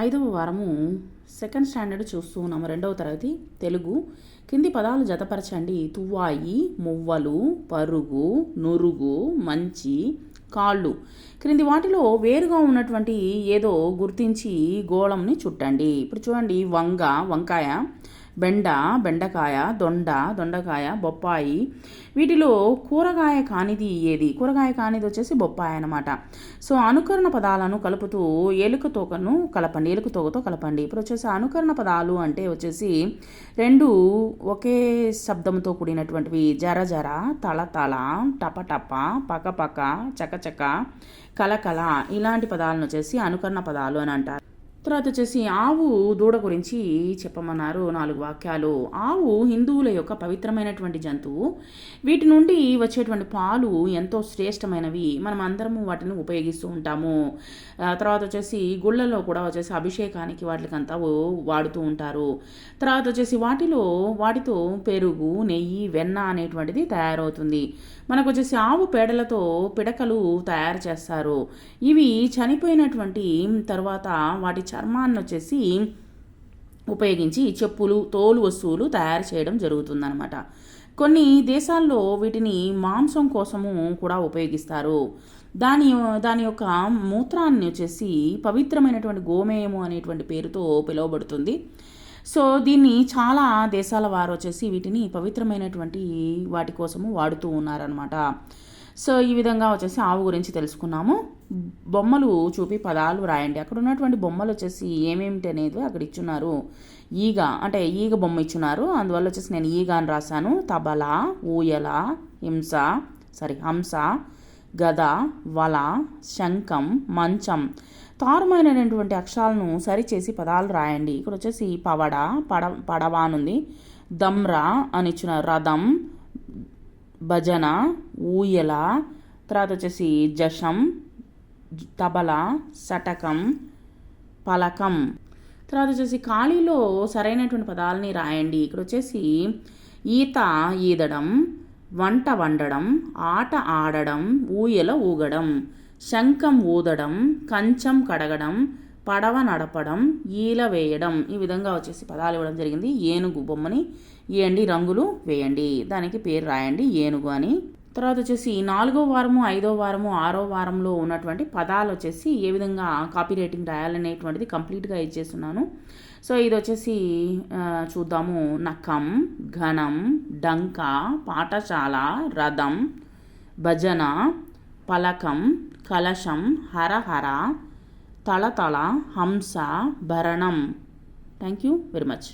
ఐదవ వారము second standard చూస్తూ ఉన్నాము. రెండవ తరగతి తెలుగు. కింది పదాలు జతపరచండి. తువ్వాయి, మువ్వలు, పరుగు, నురుగు, మంచి, కాళ్ళు. క్రింది వాటిలో వేరుగా ఉన్నటువంటి ఏదో గుర్తించి గోళంని చుట్టండి. ఇప్పుడు చూడండి, వంకాయ, బెండ, బెండకాయ, దొండకాయ, బొప్పాయి. వీటిలో కూరగాయ కానిది ఏది? కూరగాయ కానిది వచ్చేసి బొప్పాయి అనమాట. సో అనుకరణ పదాలను కలుపుతూ ఏలుకతోకతో కలపండి. ఇప్పుడు వచ్చేసి అనుకరణ పదాలు అంటే వచ్చేసి రెండు ఒకే శబ్దంతో కూడినటువంటివి. జర, తల, టప, పక, చక, కలకల, ఇలాంటి పదాలను వచ్చేసి అనుకరణ పదాలు అని అంటారు. తర్వాత వచ్చేసి ఆవు దూడ గురించి చెప్పమన్నారు. 4 వాక్యాలు. ఆవు హిందువుల యొక్క పవిత్రమైనటువంటి జంతువు. వీటి నుండి వచ్చేటువంటి పాలు ఎంతో శ్రేష్టమైనవి. మనం అందరము వాటిని ఉపయోగిస్తూ ఉంటాము. తర్వాత వచ్చేసి గుళ్ళలో కూడా వచ్చేసి అభిషేకానికి వాటికంతా వాడుతూ ఉంటారు. తర్వాత వచ్చేసి వాటితో పెరుగు, నెయ్యి, వెన్న అనేటువంటిది తయారవుతుంది. మనకు వచ్చేసి ఆవు పేడలతో పిడకలు తయారు చేస్తారు. ఇవి చనిపోయినటువంటి తర్వాత వాటి చర్మాన్ని వచ్చేసి ఉపయోగించి చెప్పులు, తోలు వస్తువులు తయారు చేయడం జరుగుతుందన్నమాట. కొన్ని దేశాల్లో వీటిని మాంసం కోసము కూడా ఉపయోగిస్తారు. దాని యొక్క మూత్రాన్ని వచ్చేసి పవిత్రమైనటువంటి గోమేయము అనేటువంటి పేరుతో పిలువబడుతుంది. సో దీన్ని చాలా దేశాల వారు వచ్చేసి వీటిని పవిత్రమైనటువంటి వాటి కోసము వాడుతూ ఉన్నారనమాట. సో ఈ విధంగా వచ్చేసి ఆవు గురించి తెలుసుకున్నాము. బొమ్మలు చూపి పదాలు రాయండి. అక్కడ ఉన్నటువంటి బొమ్మలు వచ్చేసి ఏమేమిటి అనేది అక్కడ ఇచ్చున్నారు. ఈగ బొమ్మ ఇచ్చున్నారు. అందువల్ల వచ్చేసి నేను ఈగ అని రాశాను. తబల, ఊయల, హంస, గద, వల, శంఖం, మంచం. తారుమైనటువంటి అక్షరాలను సరిచేసి పదాలు రాయండి. ఇక్కడ వచ్చేసి పడవ అనుంది. దమ్రా అని ఇచ్చిన రథం, భజన, ఊయల, తర్వాత వచ్చేసి జషం, తబల, శటకం, పలకం. తర్వాత వచ్చేసి ఖాళీలో సరైనటువంటి పదాలని రాయండి. ఇక్కడ వచ్చేసి ఈదడం, వంట వండడం, ఆట ఆడడం, ఊయల ఊగడం, శంఖం ఊదడం, కంచం కడగడం, పడవ నడపడం, ఈల వేయడం. ఈ విధంగా వచ్చేసి పదాలు ఇవ్వడం జరిగింది. ఏనుగు బొమ్మని గీయండి, రంగులు వేయండి, దానికి పేరు రాయండి ఏనుగు అని. తర్వాత వచ్చేసి 4వ వారము, 5వ వారము, 6వ వారంలో ఉన్నటువంటి పదాలు వచ్చేసి ఏ విధంగా కాపీ రైటింగ్ రాయాలనేటువంటిది కంప్లీట్గా ఇచ్చేస్తున్నాను. సో ఇది వచ్చేసి చూద్దాము. నఖం, ఘనం, డంక, పాఠశాల, రథం, భజన, పలకం, కలశం, హరహర, తళతళ, హంస, భరణం. Thank you very much.